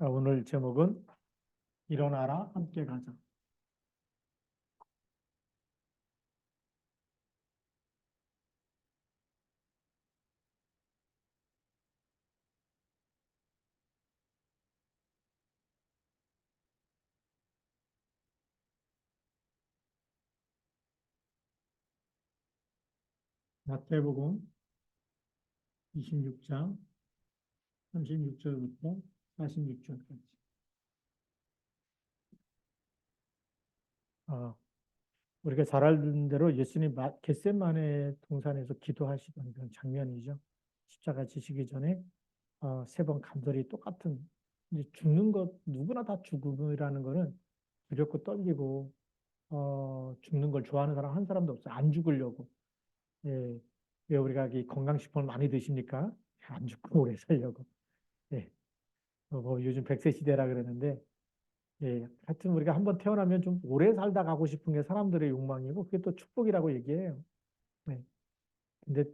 오늘 제목은 일어나라 함께 가자. 마태복음 26장 36절부터 46절까지. 우리가 잘 알는 대로 예수님 겟세마네 동산에서 기도하시던 그런 장면이죠. 십자가 지시기 전에 세 번 간절히 똑같은, 이제 죽는 것, 누구나 다 죽음이라는 거는 두렵고 떨리고 죽는 걸 좋아하는 사람 한 사람도 없어요. 안 죽으려고. 예. 왜 우리가 이 건강식품을 많이 드십니까? 안 죽고 오래 살려고. 예. 뭐 요즘 100세 시대라 그러는데, 예. 하여튼 우리가 한번 태어나면 좀 오래 살다 가고 싶은 게 사람들의 욕망이고, 그게 또 축복이라고 얘기해요. 네. 근데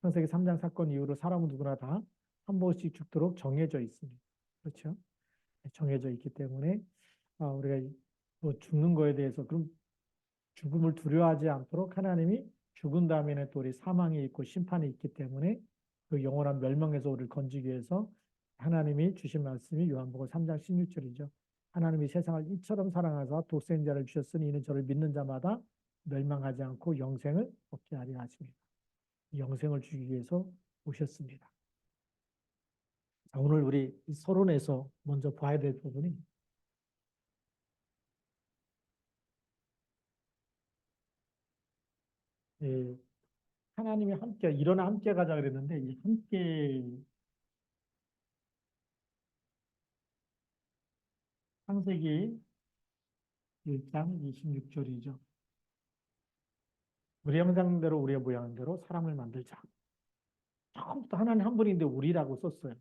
창세기 3장 사건 이후로 사람은 누구나 다 한 번씩 죽도록 정해져 있습니다. 그렇죠? 네, 정해져 있기 때문에, 우리가 뭐 죽는 거에 대해서, 그럼 죽음을 두려워하지 않도록 하나님이 죽은 다음에는 또 우리 사망이 있고 심판이 있기 때문에 그 영원한 멸망에서 우리를 건지기 위해서 하나님이 주신 말씀이 요한복음 3장 16절이죠. 하나님이 세상을 이처럼 사랑하사 독생자를 주셨으니 이는 저를 믿는 자마다 멸망하지 않고 영생을 얻게 하려 하십니다. 영생을 주기 위해서 오셨습니다. 자, 오늘 우리 서론에서 먼저 봐야 될 부분이, 예, 하나님이 함께 일어나 함께 가자 그랬는데, 이 함께, 창세기 1장 26절이죠. 우리 형상대로 우리의 모양대로 사람을 만들자. 처음부터 하나님 한 분인데 우리라고 썼어요.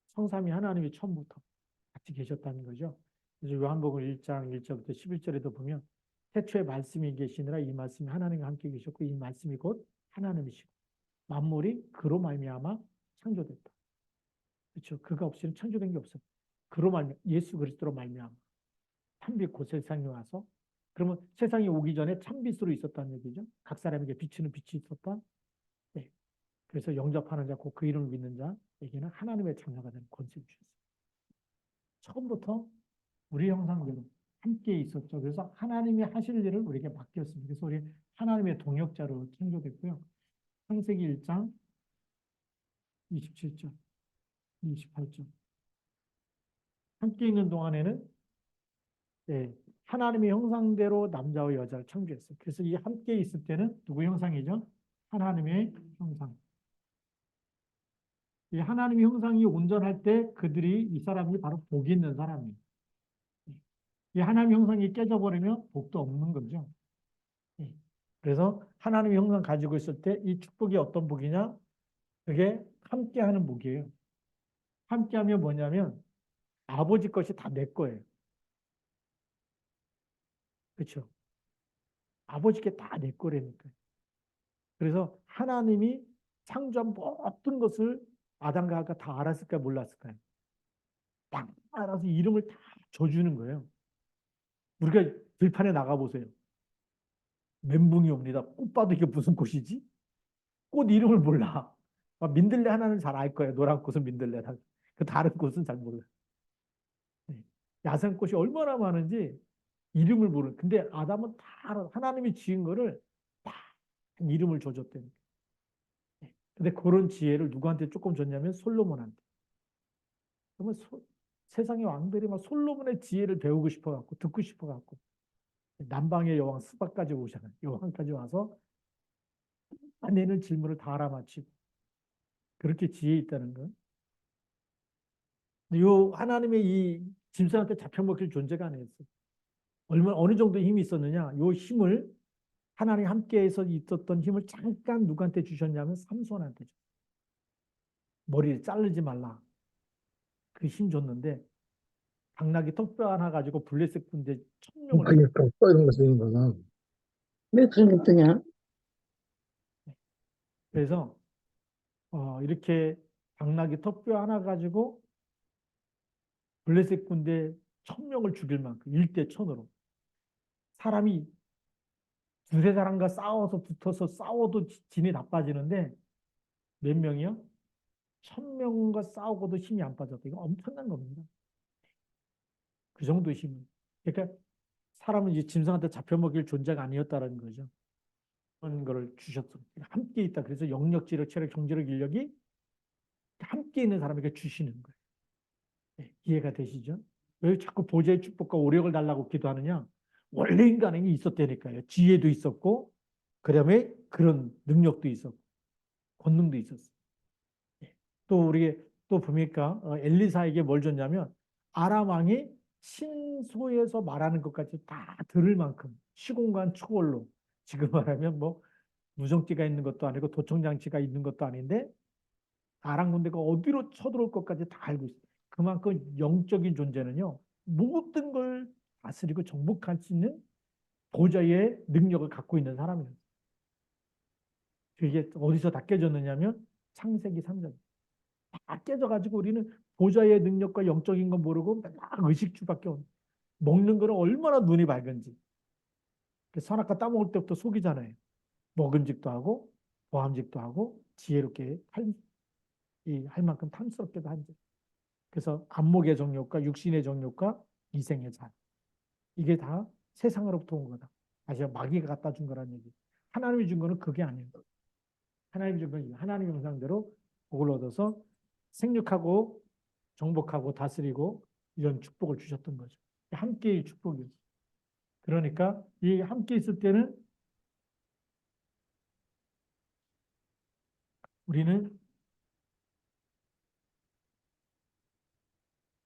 성삼위 하나님이 처음부터 같이 계셨다는 거죠. 그래서 요한복음 1장 1절부터 11절에도 보면 태초에 말씀이 계시느라 이 말씀이 하나님과 함께 계셨고 이 말씀이 곧 하나님이시고 만물이 그로 말미암아 창조됐다. 그렇죠. 그가 없이는 창조된 게 없어요. 그로 말미암아 예수 그리스도로 말미암아 참빛 곧 세상에 와서, 그러면 세상이 오기 전에 참빛으로 있었다는 얘기죠. 각 사람에게 비추는 빛이 있었다. 네. 그래서 영접하는 자, 곧 그 이름을 믿는 자에게는 하나님의 자녀가 되는 권세를 주셨어요. 처음부터 우리 형상대로 함께 있었죠. 그래서 하나님이 하실 일을 우리에게 맡겼습니다. 그래서 우리 하나님의 동역자로 창조됐고요. 창세기 1장 27절, 28절. 함께 있는 동안에는, 네, 하나님의 형상대로 남자와 여자를 창조했어요. 그래서 이 함께 있을 때는 누구 형상이죠? 하나님의 형상. 이 하나님의 형상이 온전할 때 그들이, 이 사람이 바로 복이 있는 사람이에요. 이 하나님의 형상이 깨져버리면 복도 없는 거죠. 그래서 하나님의 형상 가지고 있을 때 이 축복이 어떤 복이냐? 그게 함께하는 복이에요. 함께하면 뭐냐면 아버지 것이 다 내 거예요. 그렇죠? 아버지 게 다 내 거라니까요. 그래서 하나님이 창조한 모든 것을 아담과 하와가 다 알았을까요? 몰랐을까요? 딱 알아서 이름을 다 줘주는 거예요. 우리가 들판에 나가보세요. 멘붕이 옵니다. 꽃 봐도 이게 무슨 꽃이지? 꽃 이름을 몰라. 민들레 하나는 잘 알 거예요. 노란 꽃은 민들레라. 그 다른 꽃은 잘 몰라요. 네. 야생꽃이 얼마나 많은지 이름을 모르는. 근데 아담은 다 알아. 하나님이 지은 거를 다 이름을 줘줬대요. 네. 근데 그런 지혜를 누구한테 조금 줬냐면 솔로몬한테. 그러면 세상의 왕들이 막 솔로몬의 지혜를 배우고 싶어갖고 듣고 싶어갖고 남방의 여왕 스바까지 오잖아요. 여왕까지 와서 내는 질문을 다 알아맞히고 그렇게 지혜 있다는 거. 요 하나님의 이 짐승한테 잡혀먹힐 존재가 아니었어요. 어느 정도 힘이 있었느냐? 요 힘을 하나님 함께해서 있었던 힘을 잠깐 누구한테 주셨냐면 삼손한테 줬어요. 머리를 자르지 말라. 그 힘 줬는데 당나귀 턱뼈 하나 가지고 블레셋 군대 1000명을 자기 또 이런 거 쓰는 거나. 왜 그런 거 뜨냐? 그래서 이렇게 당나귀 턱뼈 하나 가지고 블레셋 군대 1,000명을 죽일 만큼 1대 1,000으로 사람이 두세 사람과 싸워서 붙어서 싸워도 진이 다 빠지는데 몇 명이요? 1,000명과 싸우고도 힘이 안 빠졌다. 이거 엄청난 겁니다. 그 정도 힘을. 그러니까 사람은 이제 짐승한테 잡혀먹일 존재가 아니었다는 거죠. 그런 거를 주셨어. 함께 있다. 그래서 영역, 지력, 체력, 경제력, 인력이 함께 있는 사람에게 주시는 거예요. 네, 이해가 되시죠? 왜 자꾸 보좌의 축복과 오력을 달라고 기도하느냐? 원래 인간에게 있었다니까요. 지혜도 있었고, 그 다음에 그런 능력도 있었고, 권능도 있었어요. 예. 또 우리 또 보니까 엘리사에게 뭘 줬냐면 아람 왕이 신소에서 말하는 것까지 다 들을 만큼 시공간 초월로 지금 말하면 뭐 무전기가 있는 것도 아니고 도청장치가 있는 것도 아닌데 아람 군대가 어디로 쳐들어올 것까지 다 알고 있어요. 그만큼 영적인 존재는요 모든 걸 다스리고 정복할 수 있는 보좌의 능력을 갖고 있는 사람이에요. 그게 어디서 다 깨졌느냐면 창세기 3장. 다 깨져가지고 우리는 보좌의 능력과 영적인 건 모르고 막 의식주밖에 없는. 먹는 거는 얼마나 눈이 밝은지. 선악과 따먹을 때부터 속이잖아요. 먹음직도 하고 보함직도 하고 지혜롭게 할 만큼 탐스럽게도 하죠. 그래서 안목의 정욕과 육신의 정욕과 이생의 잘. 이게 다 세상으로부터 온 거다. 다시 마귀가 갖다 준 거라는 얘기. 하나님이 준 거는 그게 아니에요. 하나님이 준 건 하나님 형상대로 복을 얻어서 생육하고 정복하고 다스리고 이런 축복을 주셨던 거죠. 함께의 축복이었어요. 그러니까 이 함께 있을 때는 우리는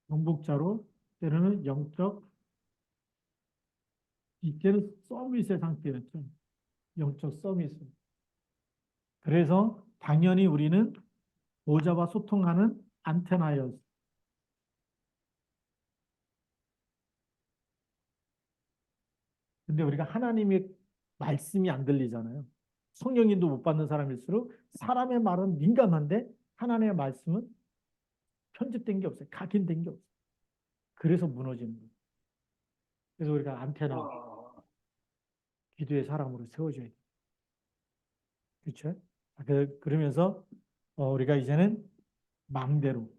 정복자로 때로는 영적 이때는 서밋의 상태였죠. 영적 서밋. 그래서 당연히 우리는 보좌와 소통하는 안테나였어요. 근데 우리가 하나님의 말씀이 안 들리잖아요. 성령님도 못 받는 사람일수록 사람의 말은 민감한데 하나님의 말씀은 편집된 게 없어요. 각인된 게 없어요. 그래서 무너지는 거예요. 그래서 우리가 안테나, 기도의 사람으로 세워줘야 돼요. 그렇죠? 그러면서 우리가 이제는 망대로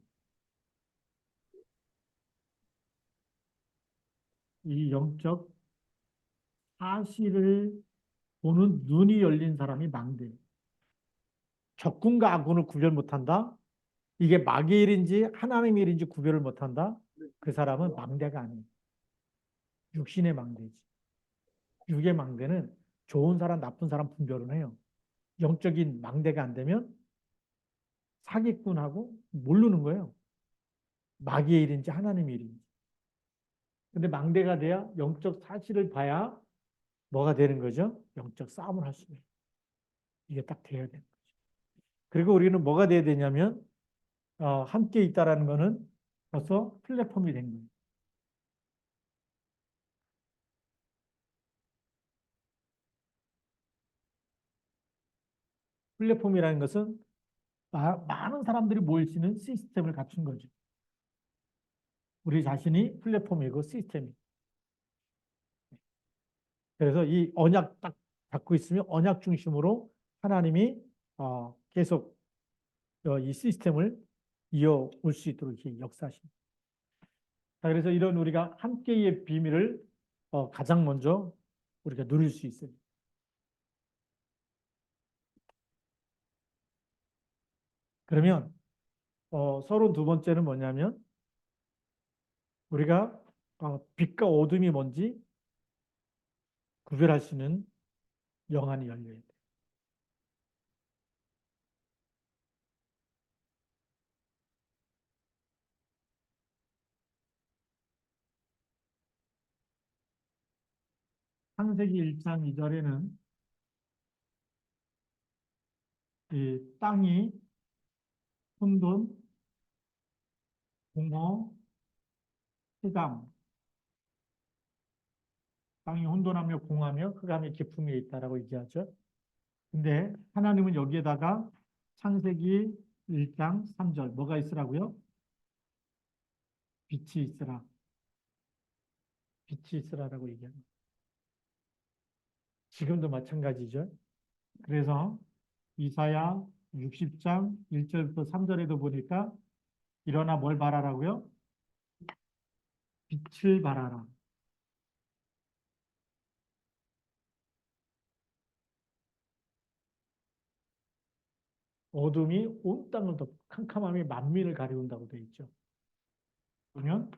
이 영적 사실을 보는 눈이 열린 사람이 망대예요. 적군과 아군을 구별 못한다? 이게 마귀의 일인지 하나님의 일인지 구별을 못한다? 그 사람은 망대가 아니에요. 육신의 망대지. 육의 망대는 좋은 사람, 나쁜 사람 분별은 해요. 영적인 망대가 안 되면 사기꾼하고 모르는 거예요. 마귀의 일인지 하나님의 일인지. 근데 망대가 돼야 영적 사실을 봐야 뭐가 되는 거죠? 영적 싸움을 할 수가 있어요. 이게 딱 돼야 되는 거죠. 그리고 우리는 뭐가 돼야 되냐면 함께 있다라는 거는 벌써 플랫폼이 된 거예요. 플랫폼이라는 것은 많은 사람들이 모일 수 있는 시스템을 갖춘 거죠. 우리 자신이 플랫폼이고 시스템이. 그래서 이 언약 딱 갖고 있으면 언약 중심으로 하나님이 계속 이 시스템을 이어올 수 있도록 이렇게 역사하십니다. 자, 그래서 이런 우리가 함께의 비밀을 가장 먼저 우리가 누릴 수 있어요. 그러면 32번째는 뭐냐면 우리가 빛과 어둠이 뭔지 구별할 수 있는 영안이 열려야 돼. 창세기 1장 2절에는 이 땅이 혼돈, 공허, 흑암, 땅이 혼돈하며 공하며 흑암의 깊음에 있다라고 얘기하죠. 근데 하나님은 여기에다가 창세기 1장 3절 뭐가 있으라고요? 빛이 있으라. 빛이 있으라라고 얘기합니다. 지금도 마찬가지죠. 그래서 이사야 60장 1절부터 3절에도 보니까 일어나 뭘 바라라고요? 빛을 발하라. 어둠이 온 땅을 덮고 캄캄함이 만민을 가리운다고 되어 있죠. 그러면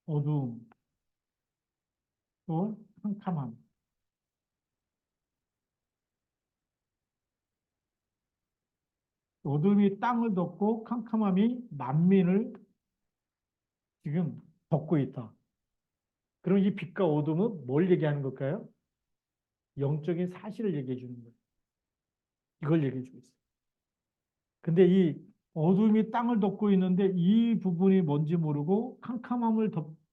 어둠 또 캄캄함. 어둠이 땅을 덮고 캄캄함이 만민을 지금 덮고 있다. 그럼 이 빛과 어둠은 뭘 얘기하는 걸까요? 영적인 사실을 얘기해 주는 거예요. 이걸 얘기해 주고 있어요. 근데 이 어둠이 땅을 덮고 있는데 이 부분이 뭔지 모르고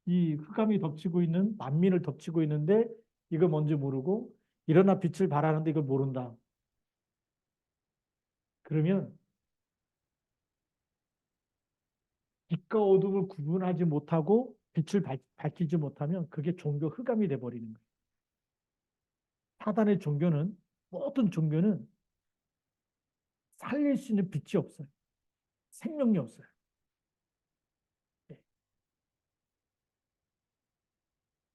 이 흑암이 덮치고 있는 만민을 덮치고 있는데 이거 뭔지 모르고 일어나 빛을 발하는데 이걸 모른다. 그러면 빛과 어둠을 구분하지 못하고 빛을 밝히지 못하면 그게 종교 흑암이 돼버리는 거예요. 사단의 종교는 모든 종교는 살릴 수 있는 빛이 없어요. 생명이 없어요.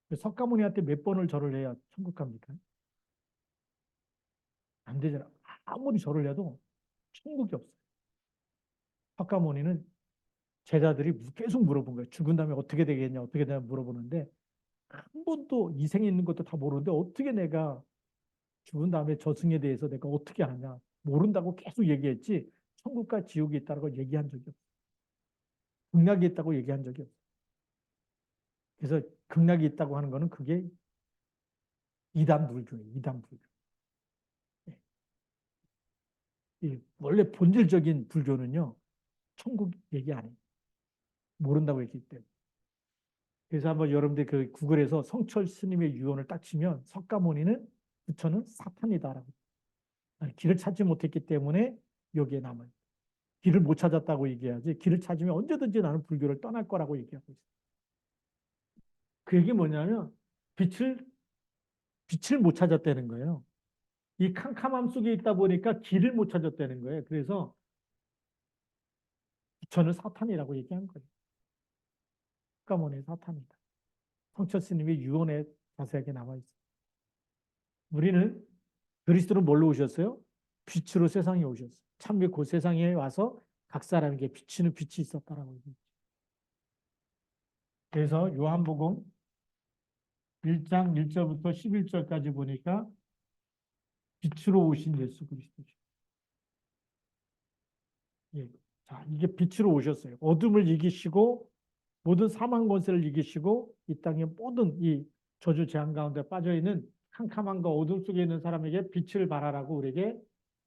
네. 석가모니한테 몇 번을 절을 해야 천국 갑니까? 안 되잖아. 아무리 절을 해도 천국이 없어요. 석가모니는 제자들이 계속 물어본 거예요. 죽은 다음에 어떻게 되겠냐, 어떻게 되냐 물어보는데 한 번도 이 생에 있는 것도 다 모르는데 어떻게 내가 죽은 다음에 저승에 대해서 내가 어떻게 아냐. 모른다고 계속 얘기했지 천국과 지옥이 있다고 얘기한 적이 없어요. 극락이 있다고 얘기한 적이 없어요. 그래서 극락이 있다고 하는 거는 그게 이단 불교예요. 이단 불교. 원래 본질적인 불교는요. 천국 얘기 안 해요. 모른다고 했기 때문에. 그래서 한번 여러분들 그 구글에서 성철 스님의 유언을 딱 치면 석가모니는 부처는 사탄이다라고. 길을 찾지 못했기 때문에 여기에 남아요. 길을 못 찾았다고 얘기해야지. 길을 찾으면 언제든지 나는 불교를 떠날 거라고 얘기하고 있어요. 그 얘기 뭐냐면 빛을 못 찾았다는 거예요. 이 캄캄함 속에 있다 보니까 길을 못 찾았다는 거예요. 그래서 부처는 사탄이라고 얘기한 거예요. 석가모니 사탄이다. 성철 스님의 유언에 자세하게 나와 있어요. 우리는 그리스도는 뭘로 오셨어요? 빛으로 세상에 오셨어요. 참으로 그 세상에 와서 각 사람에게 비치는 빛이 있었다라고 얘기했죠. 그래서 요한복음 1장 1절부터 11절까지 보니까 빛으로 오신 예수 그리스도죠. 예. 자, 이게 빛으로 오셨어요. 어둠을 이기시고 모든 사망 권세를 이기시고 이 땅의 모든 이 저주 재앙 가운데 빠져 있는 캄캄함과 어둠 속에 있는 사람에게 빛을 발하라고 우리에게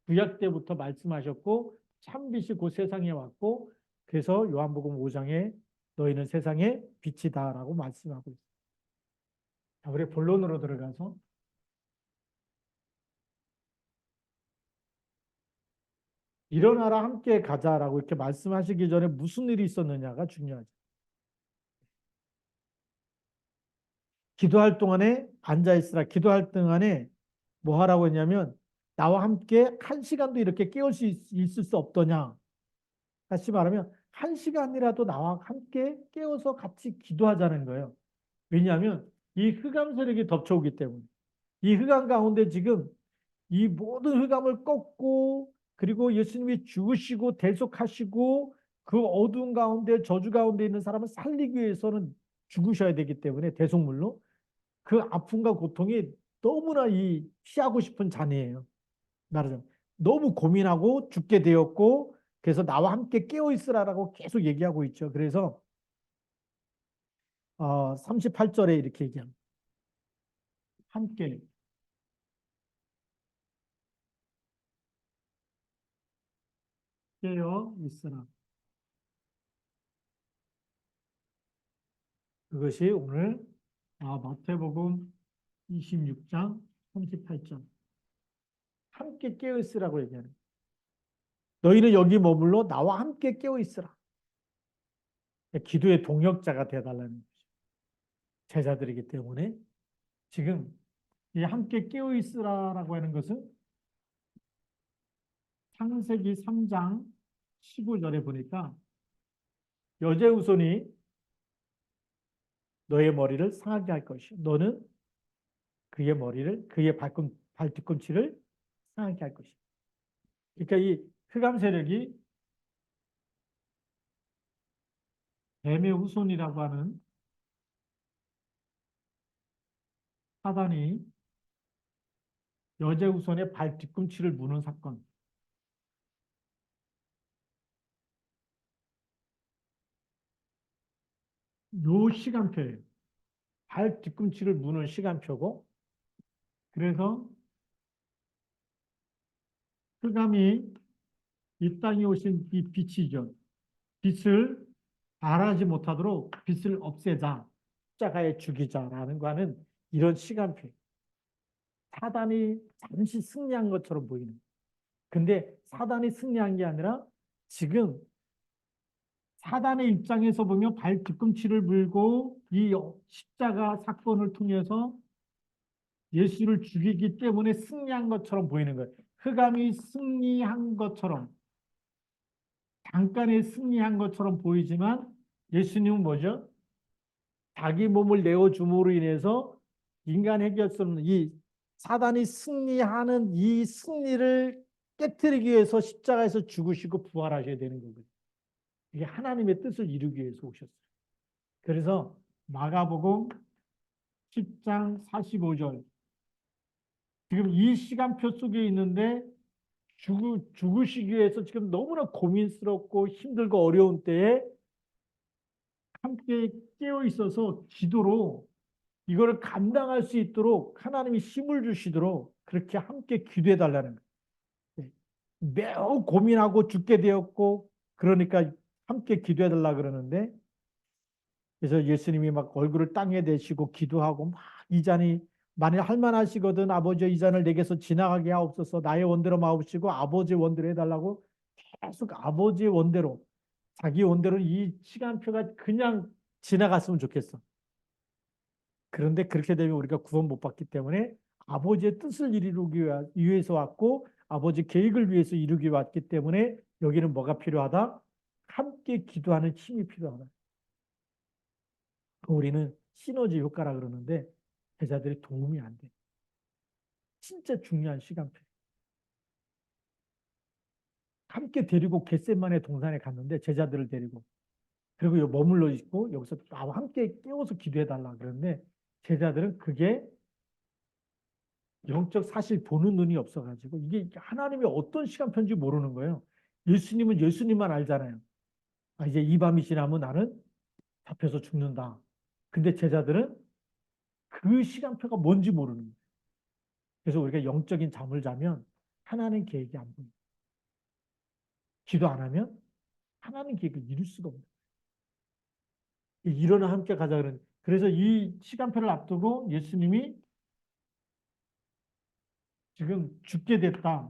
구약 때부터 말씀하셨고 참빛이 곧 세상에 왔고 그래서 요한복음 5장에 너희는 세상의 빛이다라고 말씀하고 있습니다. 자, 우리 본론으로 들어가서 일어나라 함께 가자라고 이렇게 말씀하시기 전에 무슨 일이 있었느냐가 중요하죠. 기도할 동안에 앉아있으라. 기도할 동안에 뭐 하라고 했냐면 나와 함께 한 시간도 이렇게 깨울 수 있을 수 없더냐. 다시 말하면 한 시간이라도 나와 함께 깨워서 같이 기도하자는 거예요. 왜냐하면 이 흑암 세력이 덮쳐오기 때문에 이 흑암 가운데 지금 이 모든 흑암을 꺾고 그리고 예수님이 죽으시고 대속하시고 그 어두운 가운데 저주 가운데 있는 사람을 살리기 위해서는 죽으셔야 되기 때문에 대속물로 그 아픔과 고통이 너무나 이 피하고 싶은 잔해예요. 말하자면 너무 고민하고 죽게 되었고 그래서 나와 함께 깨어 있으라라고 계속 얘기하고 있죠. 그래서 38절에 이렇게 얘기합니다. 함께 깨어 있으라. 그것이 오늘 마태복음 26장 38절 함께 깨어 있으라고 얘기하는 거예요. 너희는 여기 머물러 나와 함께 깨어 있으라. 기도의 동역자가 되어달라는 거죠. 제자들이기 때문에 지금 이 함께 깨어 있으라라고 하는 것은 창세기 3장 15절에 보니까 여제후손이 너의 머리를 상하게 할 것이요 너는 그의 머리를 그의 발뒤꿈치를 상하게 할 것이요. 그러니까 이 흑암 세력이 뱀의 후손이라고 하는 사단이 여제 후손의 발 뒤꿈치를 무는 사건. 요 시간표예요. 발 뒤꿈치를 무는 시간표고 그래서 흑암이 이 땅에 오신 이 빛이죠. 빛을 알아지 못하도록 빛을 없애자. 십자가에 죽이자라는 거는 이런 시간표. 사단이 잠시 승리한 것처럼 보이는. 근데 사단이 승리한 게 아니라 지금 사단의 입장에서 보면 발 뒤꿈치를 물고 이 십자가 사건을 통해서 예수를 죽이기 때문에 승리한 것처럼 보이는 거예요. 흑암이 승리한 것처럼 잠깐의 승리한 것처럼 보이지만 예수님은 뭐죠? 자기 몸을 내어줌으로 인해서 인간 해결 수 없는 이 사단이 승리하는 이 승리를 깨뜨리기 위해서 십자가에서 죽으시고 부활하셔야 되는 거거든요. 이게 하나님의 뜻을 이루기 위해서 오셨어요. 그래서 마가복음 10장 45절 지금 이 시간표 속에 있는데 죽으시기 위해서 지금 너무나 고민스럽고 힘들고 어려운 때에 함께 깨어 있어서 기도로 이거를 감당할 수 있도록 하나님이 힘을 주시도록 그렇게 함께 기도해 달라는 거예요. 매우 고민하고 죽게 되었고 그러니까 함께 기도해 달라 그러는데 그래서 예수님이 막 얼굴을 땅에 대시고 기도하고 막 이 잔이 만일 할만하시거든 아버지 이 잔을 내게서 지나가게 하옵소서 나의 원대로 마옵시고 아버지의 원대로 해달라고 계속 아버지의 원대로 자기 원대로 이 시간표가 그냥 지나갔으면 좋겠어. 그런데 그렇게 되면 우리가 구원 못 받기 때문에 아버지의 뜻을 이루기 위해서 왔고 아버지 계획을 위해서 이루기 왔기 때문에 여기는 뭐가 필요하다? 함께 기도하는 힘이 필요하다. 우리는 시너지 효과라 그러는데 제자들이 도움이 안 돼. 진짜 중요한 시간표. 함께 데리고 겟세마네 동산에 갔는데 제자들을 데리고 그리고 여기 머물러 있고 여기서 나와 함께 깨워서 기도해 달라 그러는데 제자들은 그게 영적 사실 보는 눈이 없어가지고 이게 하나님이 어떤 시간표인지 모르는 거예요. 예수님은 예수님만 알잖아요. 아, 이제 이 밤이 지나면 나는 잡혀서 죽는다. 근데 제자들은 그 시간표가 뭔지 모르는 거예요. 그래서 우리가 영적인 잠을 자면 하나님 계획이 안 보여요. 기도 안 하면 하나님 계획을 이룰 수가 없는 거예요. 일어나 함께 가자 그러는. 그래서 이 시간표를 앞두고 예수님이 지금 죽게 됐다.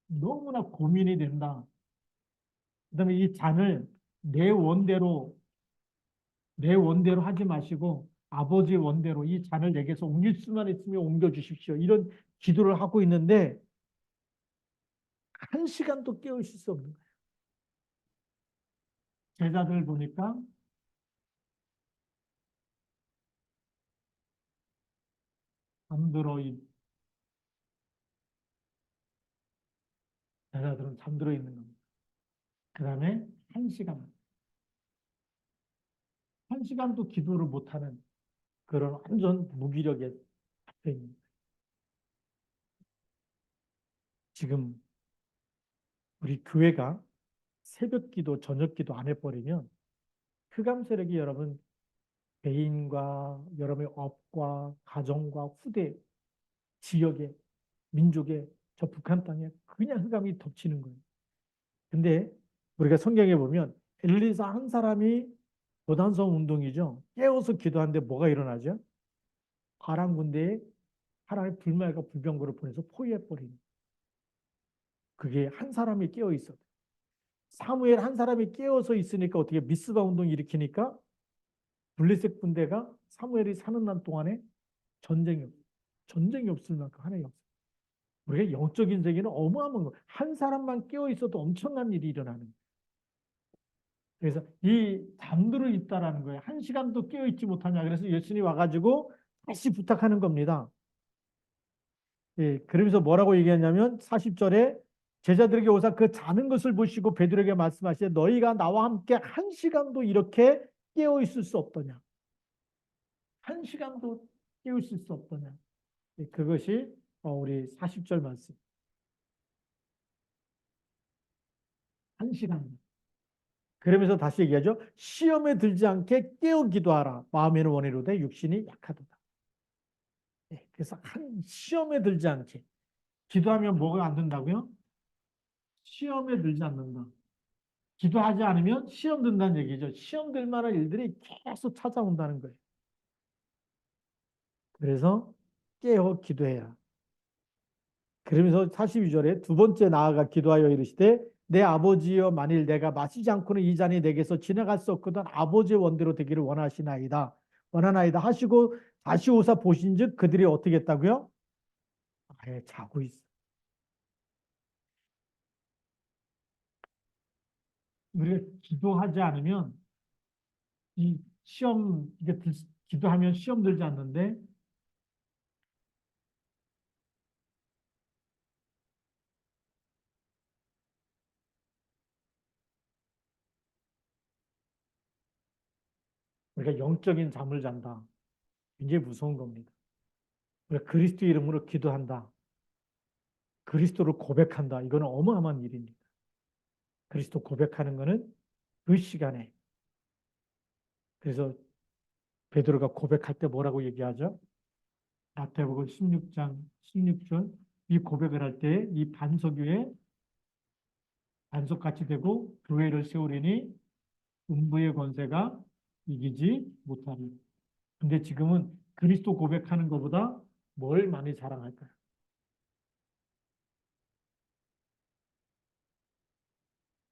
너무나 고민이 된다. 그다음에 이 잔을 내 원대로 내 원대로 하지 마시고 아버지의 원대로 이 잔을 내게서 옮길 수만 있으면 옮겨 주십시오. 이런 기도를 하고 있는데 한 시간도 깨어 있을 수 없는 거예요. 제자들 보니까 잠들어 제자들은 잠들어 있는 겁니다. 그다음에 한 시간도 기도를 못하는 그런 완전 무기력에 잡혀 있는 거예요. 지금 우리 교회가 새벽 기도, 저녁 기도 안 해버리면 흑암 세력이 여러분 개인과 여러분의 업과 가정과 후대, 지역에, 민족에, 저 북한 땅에 그냥 흑암이 덮치는 거예요. 근데 우리가 성경에 보면 엘리사 한 사람이 도단성 운동이죠. 깨워서 기도하는데 뭐가 일어나죠? 아람 군대에 하나님 불말과 불병거를 보내서 포위해버리는. 그게 한 사람이 깨어 있어. 사무엘 한 사람이 깨어서 있으니까 어떻게 미스바 운동 일으키니까 블레셋 군대가 사무엘이 사는 날 동안에 전쟁이 없, 전쟁이 없을 만큼 하나님 없어. 우리가 영적인 세계는 어마어마한 거. 한 사람만 깨어 있어도 엄청난 일이 일어나는 거예요. 그래서 이 잠들어 있다라는 거예요. 한 시간도 깨어 있지 못하냐. 그래서 예수님이 와가지고 다시 부탁하는 겁니다. 예, 그러면서 뭐라고 얘기했냐면 40절에 제자들에게 오사 그 자는 것을 보시고 베드로에게 말씀하시되 너희가 나와 함께 한 시간도 이렇게 깨어 있을 수 없더냐. 한 시간도 깨어 있을 수 없더냐. 예, 그것이 우리 40절 말씀. 한 시간. 그러면서 다시 얘기하죠. 시험에 들지 않게 깨어 기도하라. 마음에는 원해로되 육신이 약하도다. 예, 그래서 한 시험에 들지 않게. 기도하면 뭐가 안 된다고요? 시험에 들지 않는다. 기도하지 않으면 시험 든다는 얘기죠. 시험 들 만한 일들이 계속 찾아온다는 거예요. 그래서 깨어 기도해라. 그러면서 42절에 두 번째 나아가 기도하여 이르시되 내 아버지여 만일 내가 마시지 않고는 이 잔이 내게서 지나갈 수 없거든 아버지의 원대로 되기를 원하시나이다. 원하나이다 하시고 다시 오사 보신즉 그들이 어떻게 했다고요? 아예 자고 있어. 우리가 기도하지 않으면 이 시험 이게 기도하면 시험 들지 않는데 우리가 영적인 잠을 잔다. 굉장히 무서운 겁니다. 우리가 그리스도 이름으로 기도한다. 그리스도를 고백한다. 이거는 어마어마한 일입니다. 그리스도 고백하는 것은 그 시간에 그래서 베드로가 고백할 때 뭐라고 얘기하죠? 마태복음 16장 16절 이 고백을 할 때 이 반석 위에 반석같이 되고 교회를 세우리니 음부의 권세가 이기지 못하리. 근데 지금은 그리스도 고백하는 것보다 뭘 많이 자랑할까요?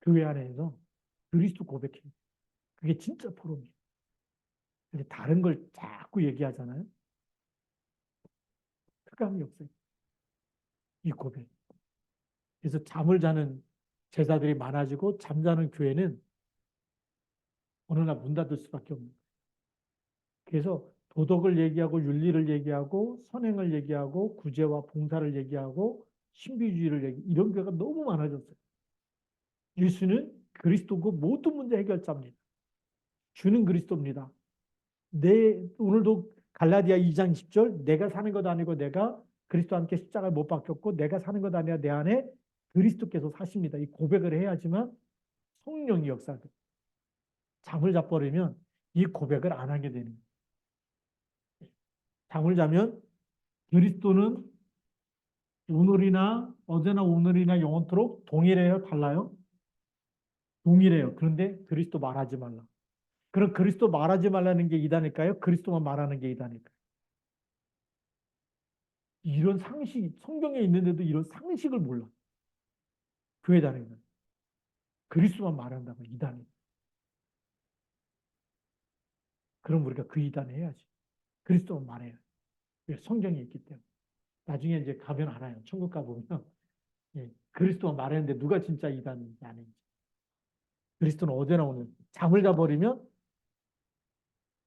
교회 안에서 그리스도 고백해. 그게 진짜 포럼이에요. 근데 다른 걸 자꾸 얘기하잖아요. 쾌감이 없어요. 이 고백. 그래서 잠을 자는 제자들이 많아지고 잠자는 교회는 어느 날 문 닫을 수밖에 없는 거예요. 그래서 도덕을 얘기하고 윤리를 얘기하고 선행을 얘기하고 구제와 봉사를 얘기하고 신비주의를 이런 교회가 너무 많아졌어요. 예수는 그리스도고 모든 문제 해결자입니다. 주는 그리스도입니다. 오늘도 갈라디아 2장 10절 내가 사는 것 아니고 내가 그리스도와 함께 십자가에 못 박혔고 내가 사는 것 아니라 내 안에 그리스도께서 사십니다. 이 고백을 해야지만 성령이 역사돼. 잠을 자버리면 이 고백을 안 하게 되는 거예요. 잠을 자면 그리스도는 오늘이나 어제나 오늘이나 영원토록 동일해요? 달라요? 동일해요. 그런데 그리스도 말하지 말라. 그럼 그리스도 말하지 말라는 게 이단일까요? 그리스도만 말하는 게 이단일까요? 이런 상식, 성경에 있는데도 이런 상식을 몰라. 교회 다니는 그리스도만 말한다고 이단이. 그럼 우리가 그 이단을 해야지. 그리스도만 말해요. 왜? 성경에 있기 때문에. 나중에 이제 가면 알아요. 천국 가보면 예, 그리스도만 말했는데 누가 진짜 이단인지 아닌지. 그리스도는 어제나 오늘 잠을 자버리면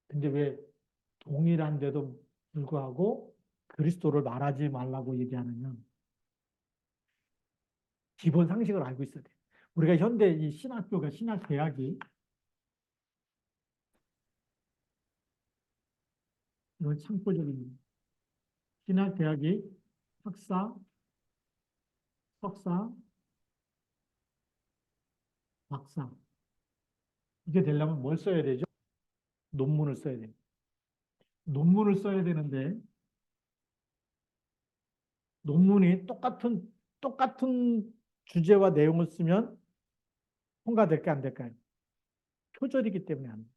근데 왜 동일한데도 불구하고 그리스도를 말하지 말라고 얘기하느냐. 기본 상식을 알고 있어야 돼. 우리가 현대 이 신학교가 신학대학이 이건 참고적인 신학대학이 학사, 석사, 박사 이게 되려면 뭘 써야 되죠? 논문을 써야 돼요. 논문을 써야 되는데 논문이 똑같은 주제와 내용을 쓰면 통과될까 안 될까요? 표절이기 때문에 안 돼요.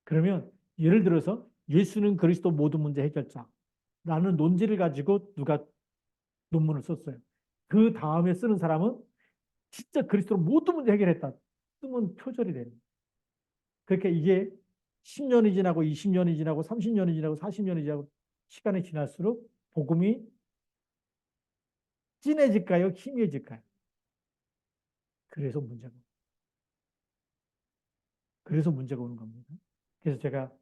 그러면 예를 들어서 예수는 그리스도 모든 문제 해결자라는 논지를 가지고 누가 논문을 썼어요. 그 다음에 쓰는 사람은 진짜 그리스도로 모든 문제 해결했다. 쓰면 표절이 되는 거예요. 그러니까 이게 10년이 지나고 20년이 지나고 30년이 지나고 40년이 지나고 시간이 지날수록 복음이 진해질까요? 희미해질까요? 그래서 문제가. 그래서 문제가 오는 겁니다. 그래서 제가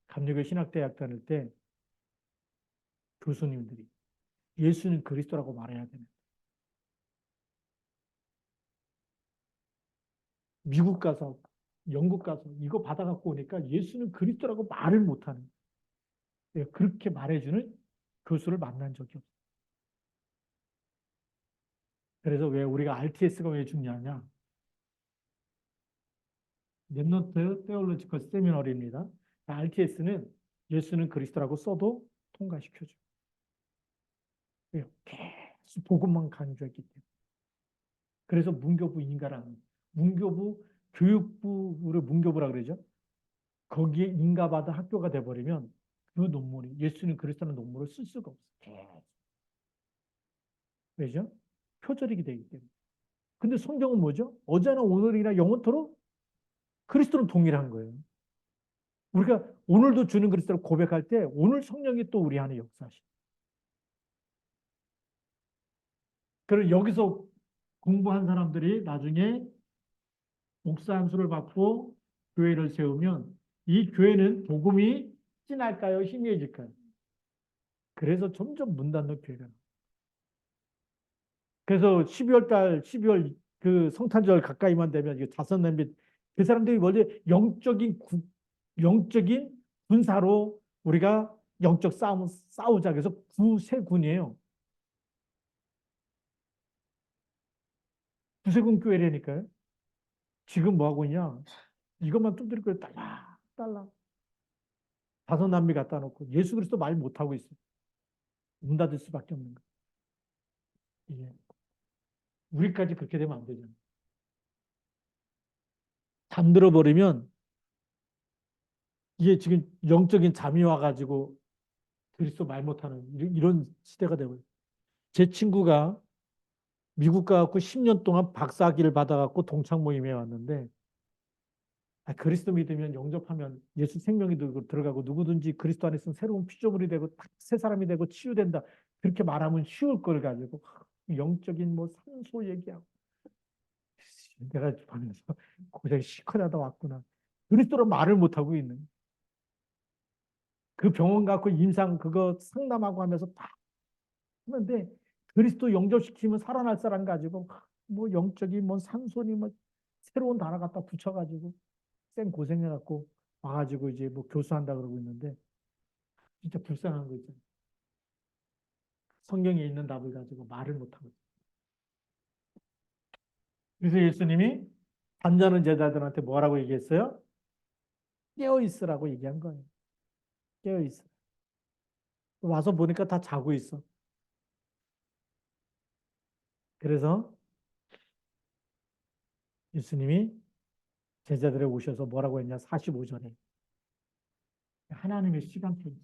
감리교 신학대학 다닐 때 교수님들이 예수는 그리스도라고 말해야 되는. 미국 가서 영국 가서 이거 받아갖고 오니까 예수는 그리스도라고 말을 못하는. 그렇게 말해주는 교수를 만난 적이 없어요. 그래서 왜 우리가 RTS가 왜 중요하냐? 랩넌트 테올로지컬 세미너리입니다. RTS는 예수는 그리스도라고 써도 통과시켜줘. 왜요? 계속 복음만 강조했기 때문에. 그래서 문교부 인가라는 문교부 교육부를 문교부라 그러죠. 거기에 인가받은 학교가 돼버리면 그 논문이 예수는 그리스도라는 논문을 쓸 수가 없어. 계속. 왜죠? 표절이게 되기 때문에. 근데 성경은 뭐죠? 어제나 오늘이나 영원토록 그리스도는 동일한 거예요. 우리가 오늘도 주는 그리스도를 고백할 때 오늘 성령이 또 우리 안에 역사하시죠. 그리고 여기서 공부한 사람들이 나중에 목사 안수를 받고 교회를 세우면 이 교회는 복음이 진할까요? 희미해질까요? 그래서 점점 문 닫는 교회가. 그래서 12월 그 성탄절 가까이만 되면 이게 자선 냄비 그 사람들이 원래 영적인 군사로 우리가 영적 싸움 싸우자 그래서 구세군이에요. 구세군 교회라니까요. 지금 뭐 하고 있냐? 이것만 두드릴 거예요. 달라 달라. 다섯 남미 갖다 놓고 예수 그리스도 말 못하고 있어요. 문 닫을 수밖에 없는 거예요. 이게 우리까지 그렇게 되면 안 되잖아요. 잠들어 버리면 이게 지금 영적인 잠이 와가지고 그리스도 말 못하는 이런 시대가 되고 제 친구가 미국 가갖고 10년 동안 박사학위를 받아갖고 동창 모임에 왔는데 그리스도 믿으면 영접하면 예수 생명이 들어가고 누구든지 그리스도 안에 있으면 새로운 피조물이 되고 새 사람이 되고 치유된다. 그렇게 말하면 쉬울 걸 가지고 영적인 뭐 산소 얘기하고 내가 보면서 고생이 시커나다 왔구나. 그리스도로 말을 못하고 있는 그 병원 갖고 임상 그거 상담하고 하면서 다 하는데 그리스도 영접시키면 살아날 사람 가지고 뭐 영적인 뭐 산소니 뭐 새로운 단어 갖다 붙여가지고 쌩 고생해갖고 와가지고 이제 뭐 교수한다 그러고 있는데 진짜 불쌍한 거 있잖아요. 성경에 있는 답을 가지고 말을 못하고 있어요. 그래서 예수님이 잠자는 제자들한테 뭐라고 얘기했어요? 깨어 있으라고 얘기한 거예요. 깨어 있어. 와서 보니까 다 자고 있어. 그래서 예수님이 제자들에 오셔서 뭐라고 했냐? 45절에 하나님의 시간표.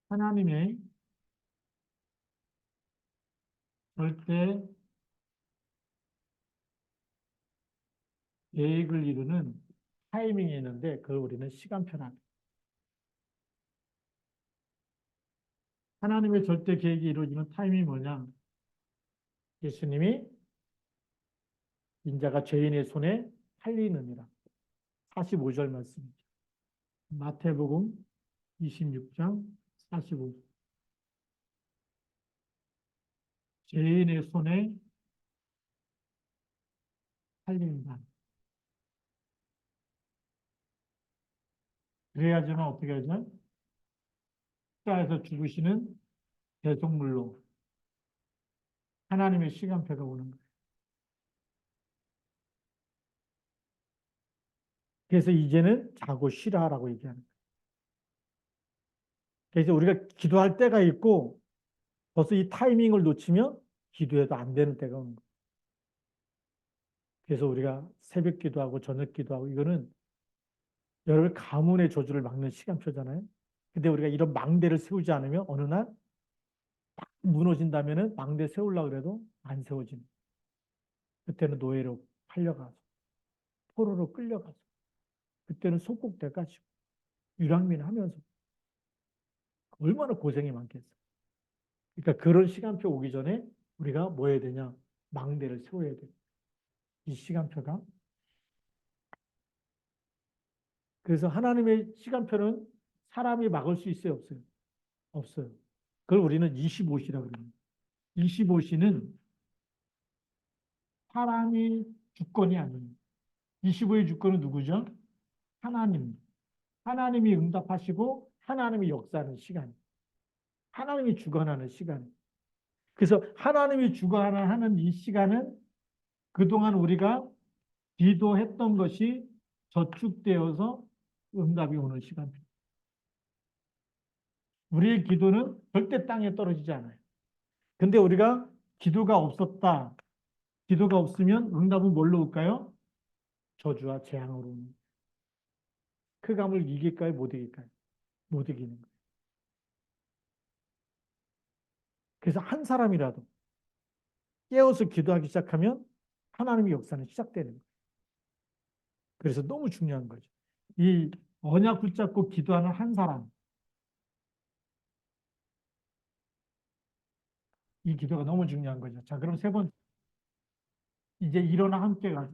하나님의 절대 계획을 이루는 타이밍이 있는데 그걸 우리는 시간표라. 하나님의 절대 계획이 이루어지는 타이밍이 뭐냐? 예수님이 인자가 죄인의 손에 팔리느니라. 45절 말씀이죠. 마태복음 26장 45절. 죄인의 손에 팔린다. 그래야지만 어떻게 하죠? 십자가에서 죽으시는 대속물로 하나님의 시간표가 오는 거예요. 그래서 이제는 자고 쉬라라고 얘기하는 거예요. 그래서 우리가 기도할 때가 있고 벌써 이 타이밍을 놓치면 기도해도 안 되는 때가 오는 거예요. 그래서 우리가 새벽 기도하고 저녁 기도하고 이거는 여러분 가문의 저주를 막는 시간표잖아요. 근데 우리가 이런 망대를 세우지 않으면 어느 날 무너진다면은 망대 세우려고 그래도 안 세워지는. 그때는 노예로 팔려가서 포로로 끌려가서 그때는 속국돼가지고 유랑민 하면서 얼마나 고생이 많겠어. 그러니까 그런 시간표 오기 전에 우리가 뭐 해야 되냐? 망대를 세워야 돼. 이 시간표가. 그래서 하나님의 시간표는 사람이 막을 수 있어요, 없어요? 없어요. 그걸 우리는 25시라고 그럽니다. 25시는 사람이 주권이 아니에요. 25의 주권은 누구죠? 하나님. 하나님이 응답하시고 하나님이 역사하는 시간. 하나님이 주관하는 시간. 그래서 하나님이 주관하는 이 시간은 그동안 우리가 기도했던 것이 저축되어서 응답이 오는 시간. 우리의 기도는 절대 땅에 떨어지지 않아요. 근데 우리가 기도가 없었다. 기도가 없으면 응답은 뭘로 올까요? 저주와 재앙으로 오는. 그 감을 이길까요? 못 이길까요? 못 이기는 거예요. 그래서 한 사람이라도 깨어서 기도하기 시작하면 하나님의 역사는 시작되는 거예요. 그래서 너무 중요한 거죠. 이 언약 붙잡고 기도하는 한 사람, 이 기도가 너무 중요한 거죠. 자, 그럼 세 번, 이제 일어나 함께 가자.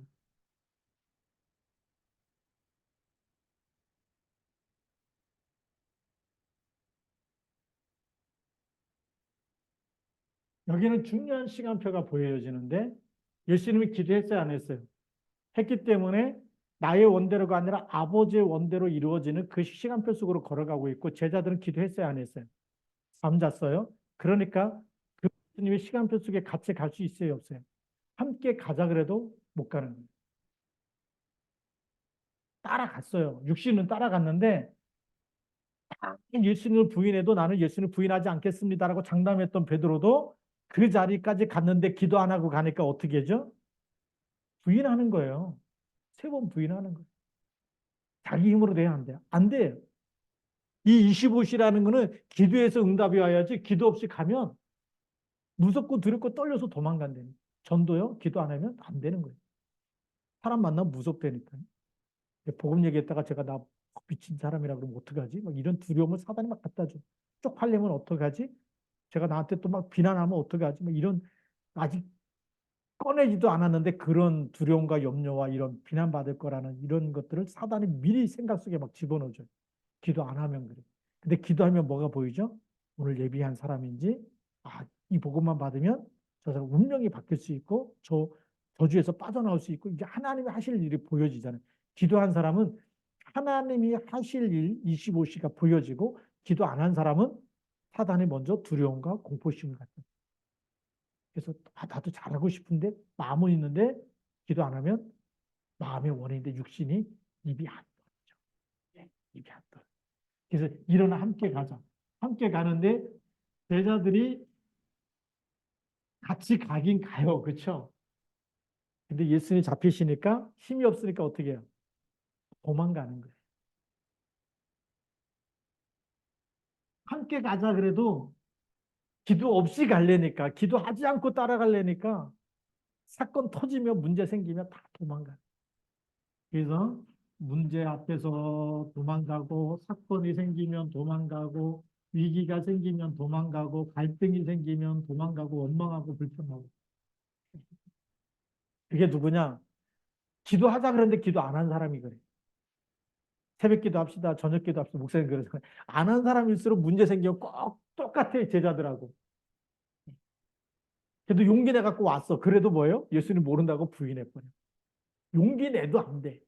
여기는 중요한 시간표가 보여지는데 예수님이 기도했어요, 안 했어요? 했기 때문에 나의 원대로가 아니라 아버지의 원대로 이루어지는 그 시간표 속으로 걸어가고 있고 제자들은 기도했어요, 안 했어요? 잠잤어요? 그러니까 그 예수님의 시간표 속에 같이 갈 수 있어요, 없어요? 함께 가자 그래도 못 가는 거예요. 따라갔어요. 육신은 따라갔는데 예수님을 부인해도 나는 예수님을 부인하지 않겠습니다라고 장담했던 베드로도 그 자리까지 갔는데 기도 안 하고 가니까 어떻게 하죠? 부인하는 거예요. 세 번 부인하는 거예요. 자기 힘으로 돼야 안 돼요. 안 돼요. 이 25시라는 거는 기도해서 응답이 와야지 기도 없이 가면 무섭고 두렵고 떨려서 도망간다니. 전도요? 기도 안 하면 안 되는 거예요. 사람 만나면 무섭다니까요. 복음 얘기했다가 제가 나 미친 사람이라 그러면 어떡하지? 막 이런 두려움을 사단이 막 갖다 줘. 쪽팔리면 어떡하지? 제가 나한테 또 막 비난하면 어떡하지? 막 이런 아직 꺼내지도 않았는데 그런 두려움과 염려와 이런 비난받을 거라는 이런 것들을 사단이 미리 생각 속에 막 집어넣어줘요. 기도 안 하면 그래. 근데 기도하면 뭐가 보이죠? 오늘 예비한 사람인지, 아, 이 복음만 받으면 저 사람 운명이 바뀔 수 있고, 저주에서 빠져나올 수 있고, 이게 하나님이 하실 일이 보여지잖아요. 기도한 사람은 하나님이 하실 일 25시가 보여지고, 기도 안 한 사람은 사단이 먼저 두려움과 공포심을 갖다. 그래서 아, 나도 잘하고 싶은데 마음은 있는데 기도 안 하면 마음의 원인인데 육신이 입이 안 떨어져. 입이 안 떨어져. 그래서 일어나 함께 가자. 함께 가는데 제자들이 같이 가긴 가요. 그렇죠? 근데 예수님이 잡히시니까 힘이 없으니까 어떻게 해요? 도망가는 거예요. 함께 가자 그래도 기도 없이 갈래니까 기도하지 않고 따라갈래니까 사건 터지면 문제 생기면 다 도망가요. 그래서 문제 앞에서 도망가고 사건이 생기면 도망가고 위기가 생기면 도망가고 갈등이 생기면 도망가고 원망하고 불평하고. 그게 누구냐? 기도하자 그러는데 기도 안 한 사람이 그래. 새벽 기도 합시다. 저녁 기도 합시다. 목사님 그러잖아요. 안 한 사람일수록 문제 생기면 꼭 똑같아 제자들하고. 그래도 용기 내 갖고 왔어. 그래도 뭐예요? 예수님 모른다고 부인해버려. 용기 내도 안 돼.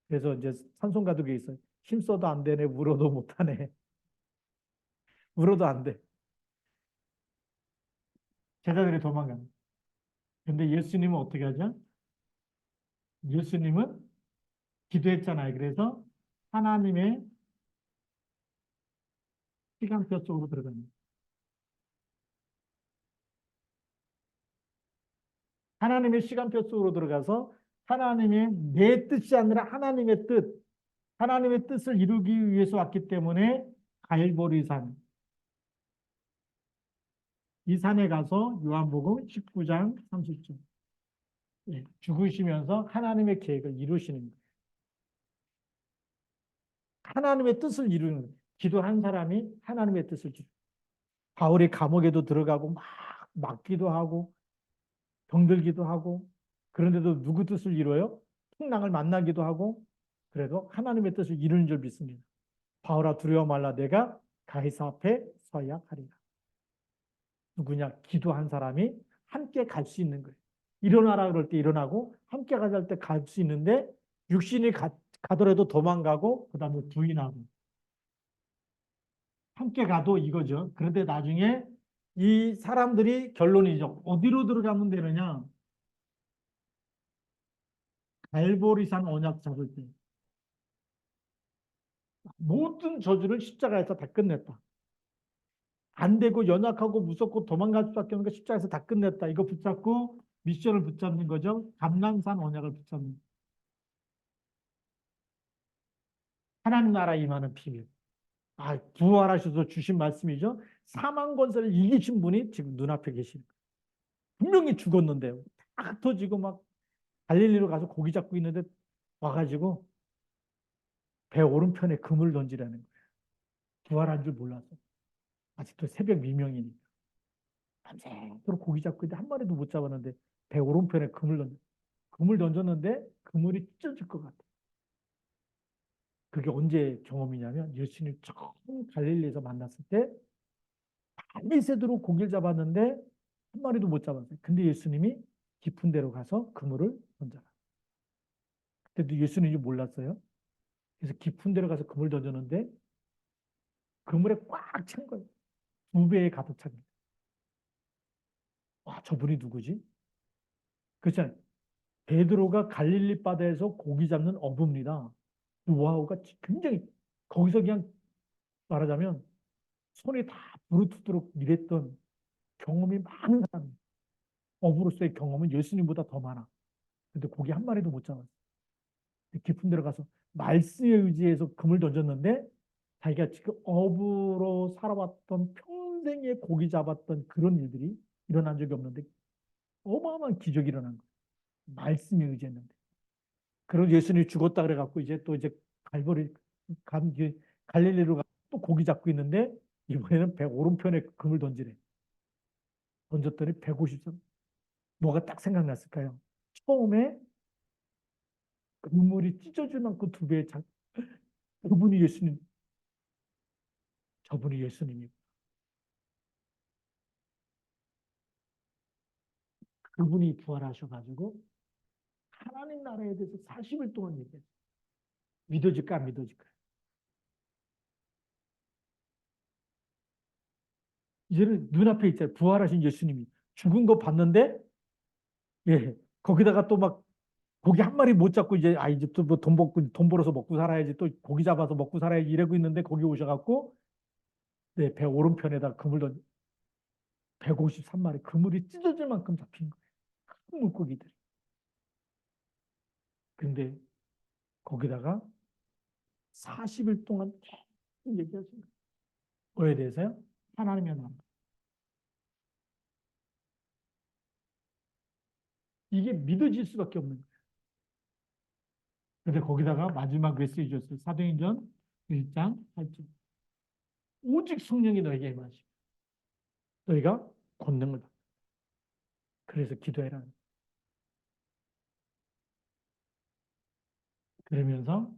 그래서 이제 산송가독에 있어요. 힘써도 안 되네. 물어도 못하네. 물어도 안 돼. 제자들이 도망가는. 근데 예수님은 어떻게 하죠? 예수님은 기도했잖아요. 그래서 하나님의 시간표 속으로 들어갑니다. 하나님의 시간표 속으로 들어가서 하나님의 내 뜻이 아니라 하나님의 뜻, 하나님의 뜻을 이루기 위해서 왔기 때문에 갈보리산. 이 산에 가서 요한복음 19장 30절. 예, 죽으시면서 하나님의 계획을 이루시는 거예요. 하나님의 뜻을 이루는 거예요. 기도한 사람이 하나님의 뜻을 이루는 거예요. 바울이 감옥에도 들어가고 막 맞기도 하고 병들기도 하고 그런데도 누구 뜻을 이뤄요? 풍랑을 만나기도 하고 그래도 하나님의 뜻을 이루는 줄 믿습니다. 바울아 두려워 말라 내가 가이사 앞에 서야 하리라. 누구냐? 기도한 사람이 함께 갈 수 있는 거예요. 일어나라 그럴 때 일어나고 함께 가자 할 때 갈 수 있는데 육신이 가더라도 도망가고 그 다음에 부인하고 함께 가도 이거죠. 그런데 나중에 이 사람들이 결론이죠. 어디로 들어가면 되느냐? 갈보리산 언약 잡을 때 모든 저주를 십자가에서 다 끝냈다. 안 되고 연약하고 무섭고 도망갈 수밖에 없는 거 십자가에서 다 끝냈다. 이거 붙잡고 미션을 붙잡는 거죠. 감람산 언약을 붙잡는. 하나님 나라 임하는 비밀. 아, 부활하셔서 주신 말씀이죠. 사망 권세를 이기신 분이 지금 눈앞에 계십니다. 분명히 죽었는데요. 다 흩어지고 막 갈릴리로 가서 고기 잡고 있는데 와가지고 배 오른편에 금을 던지라는 거예요. 부활한 줄 몰라서. 아직도 새벽 미명이니까. 밤새도록 고기 잡고 있는데 한 마리도 못 잡았는데 배 오른편에 금을 던졌는데 그물이 찢어질 것 같아요. 그게 언제 경험이냐면 예수님 처음 갈릴리에서 만났을 때 밤새도록 고기를 잡았는데 한 마리도 못 잡았어요. 근데 예수님이 깊은 데로 가서 그물을 던져라. 그때도 예수님이 몰랐어요. 그래서 깊은 데로 가서 그물 던졌는데 그물에 꽉 찬 거예요. 2배에 가득 찬 거예요. 와, 저분이 누구지? 그렇잖아요. 베드로가 갈릴리 바다에서 고기 잡는 어부입니다. 노하우가 굉장히 거기서 그냥 말하자면 손이 다 부르트도록 일했던 경험이 많은 사람. 어부로서의 경험은 예수님보다 더 많아. 근데 고기 한 마리도 못 잡았어. 깊은 데로 가서 말씀에 의지해서 금을 던졌는데 자기가 지금 어부로 살아왔던 평생에 고기 잡았던 그런 일들이 일어난 적이 없는데 어마어마한 기적이 일어난 거예요. 말씀에 의지했는데. 그리고 예수님이 죽었다 그래갖고 이제 또 이제 갈릴리로 가서 또 고기 잡고 있는데 이번에는 배 오른편에 금을 던지래. 던졌더니 153. 뭐가 딱 생각났을까요? 처음에 그물이 찢어질 만큼 2배의 그분이 예수님, 저분이 예수님이고 그분이 부활하셔가지고 하나님 나라에 대해서 40일 동안 얘기했어요. 믿어질까 안 믿어질까? 이제는 눈앞에 있잖아요. 부활하신 예수님이 죽은 거 봤는데 예 거기다가 또 막 고기 한 마리 못 잡고 이제 이제 또 뭐 돈 벌어서 먹고 살아야지 또 고기 잡아서 먹고 살아야지 이러고 있는데 거기 오셔갖고 네, 배 오른편에다 그물 던 153마리 그물이 찢어질 만큼 잡힌 거예요. 큰 물고기들이. 근데 거기다가 40일 동안 계속 얘기하신 거예요. 뭐에 대해서요? 하나님의 나라. 이게 믿어질 수밖에 없는 거예요. 근데 거기다가 마지막 메시지 줬어요. 사도행전 1장 8절. 오직 성령이 너에게 임하시고 너희가 권능을 받아. 그래서 기도해라. 그러면서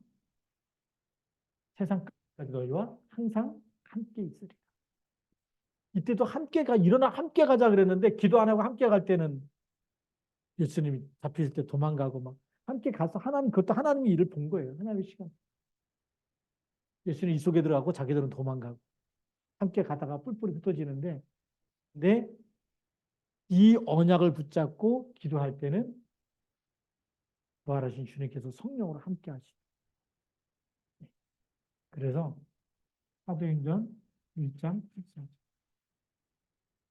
세상 끝까지 너희와 항상 함께 있으리라. 이때도 일어나 함께 가자 그랬는데 기도 안 하고 함께 갈 때는 예수님이 잡힐 때 도망가고 막 함께 가서 그것도 하나님이 일을 본 거예요. 하나님의 시간. 예수님 이 속에 들어가고 자기들은 도망가고 함께 가다가 뿔뿔이 흩어지는데 근데 이 언약을 붙잡고 기도할 때는 부활하신 주님께서 성령으로 함께 하시죠. 그래서 사도행전 1장 14절.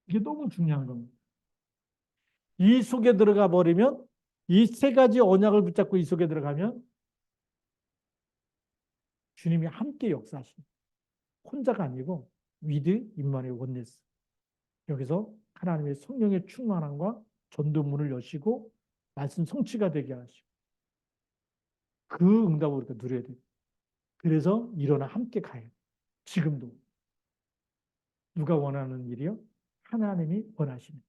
이게 너무 중요한 겁니다. 이 속에 들어가 버리면 이 3가지 언약을 붙잡고 이 속에 들어가면 주님이 함께 역사하십니다. 혼자가 아니고 with 임마누엘 원네스. 여기서 하나님의 성령의 충만함과 전도문을 여시고 말씀 성취가 되게 하시고 그 응답을 우리가 누려야 돼요. 그래서 일어나 함께 가요. 지금도. 누가 원하는 일이요? 하나님이 원하시는.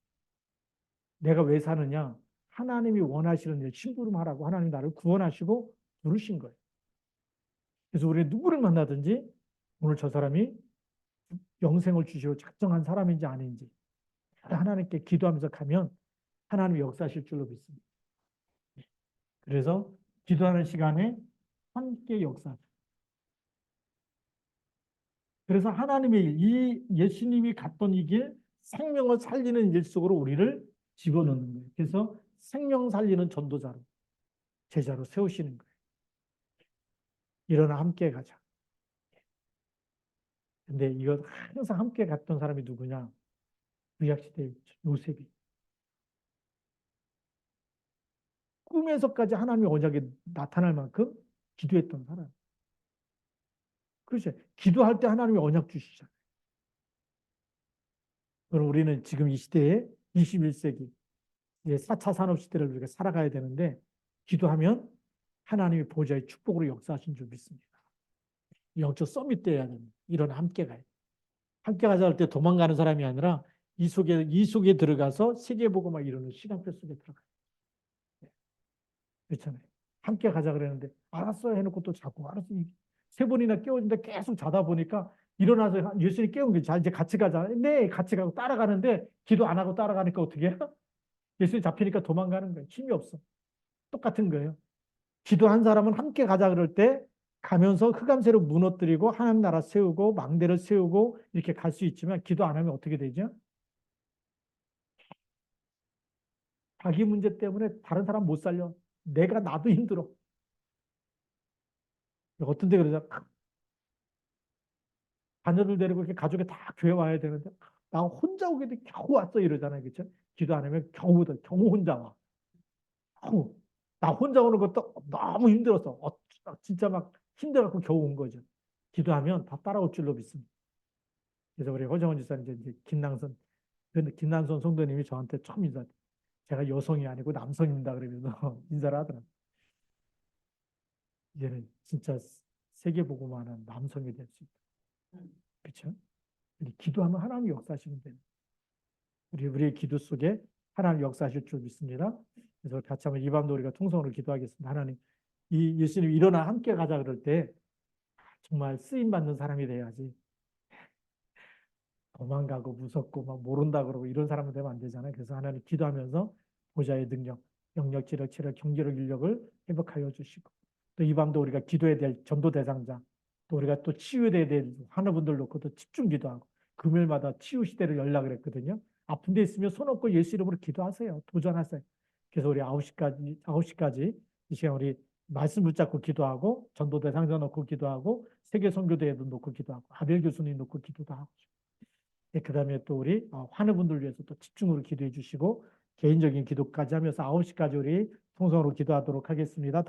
내가 왜 사느냐? 하나님이 원하시는 일 심부름하라고 하나님 나를 구원하시고 부르신 거예요. 그래서 우리는 누구를 만나든지 오늘 저 사람이 영생을 주시고 작정한 사람인지 아닌지 하나님께 기도하면서 가면 하나님이 역사하실 줄로 믿습니다. 그래서 기도하는 시간에 함께 역사. 그래서 하나님의 이 예수님이 갔던 이 길, 생명을 살리는 일 속으로 우리를 집어넣는 거예요. 그래서 생명 살리는 전도자로, 제자로 세우시는 거예요. 일어나 함께 가자. 근데 이거 항상 함께 갔던 사람이 누구냐? 구약시대 요셉이. 꿈에서까지 하나님의 언약에 나타날 만큼 기도했던 사람. 그렇죠. 기도할 때 하나님이 언약 주시잖아요. 그럼 우리는 지금 이 시대에 21세기, 이제 4차 산업시대를 우리가 살아가야 되는데, 기도하면 하나님의 보좌의 축복으로 역사하신 줄 믿습니다. 영적 서밋 때 해야 됩니다. 이런 함께 가요. 함께 가자 할 때 도망가는 사람이 아니라 이 속에 들어가서 세계보고만 이루는 시간표 속에 들어가요. 그렇잖아요. 함께 가자 그랬는데, 알았어 해놓고 또 자고, 알았어. 세 번이나 깨워준데 계속 자다 보니까 일어나서 예수님 깨운 게 자, 이제 같이 가자. 네, 같이 가고 따라가는데 기도 안 하고 따라가니까 어떻게 해요? 예수님 잡히니까 도망가는 거예요. 힘이 없어. 똑같은 거예요. 기도한 사람은 함께 가자 그럴 때 가면서 흑암새로 무너뜨리고 하나님 나라 세우고 망대를 세우고 이렇게 갈 수 있지만 기도 안 하면 어떻게 되죠? 자기 문제 때문에 다른 사람 못 살려. 나도 힘들어. 어떤 데 그러죠? 자녀들 데리고 이렇게 가족이 다 교회 와야 되는데 나 혼자 오게 돼 겨우 왔어 이러잖아요. 그렇죠? 기도 안 하면 겨우 혼자 와. 겨우. 나 혼자 오는 것도 너무 힘들었어. 진짜 막 힘들어갖고 겨우 온 거죠. 기도하면 다 따라올 줄로 믿습니다. 그래서 우리 허정원 지사님 이제 김난선 성도님이 저한테 처음 인사. 제가 여성이 아니고 남성입니다. 그러면서 인사를 하더라고요. 이제는 진짜 세계보고만한 남성이 될 수 있다. 그렇죠? 기도하면 하나님 역사하시면 됩니다. 우리의 기도 속에 하나님 역사하실 줄 믿습니다. 그래서 같이 한번 이 밤도 우리가 통성으로 기도하겠습니다. 하나님, 이 예수님 일어나 함께 가자 그럴 때 정말 쓰임 받는 사람이 돼야지. 도망가고 무섭고 막 모른다 그러고 이런 사람은 되면 안 되잖아요. 그래서 하나님 기도하면서 보좌의 능력, 영력, 지력, 체력, 경제력, 인력을 회복하여 주시고 또 이 밤도 우리가 기도해야 될 전도 대상자 또 우리가 또 치유돼야 될 환우분들 놓고 또 집중 기도하고 금요일마다 치유 시대를 열라 그랬거든요. 아픈 데 있으면 손 얹고 예수 이름으로 기도하세요. 도전하세요. 그래서 우리 9시까지 이 시간 우리 말씀 붙잡고 기도하고 전도 대상자 놓고 기도하고 세계 선교대회도 놓고 기도하고 아벨 교수님 놓고 기도도 하고 그 다음에 또 우리 환우분들 위해서 또 집중으로 기도해 주시고 개인적인 기도까지 하면서 9시까지 우리 통성으로 기도하도록 하겠습니다.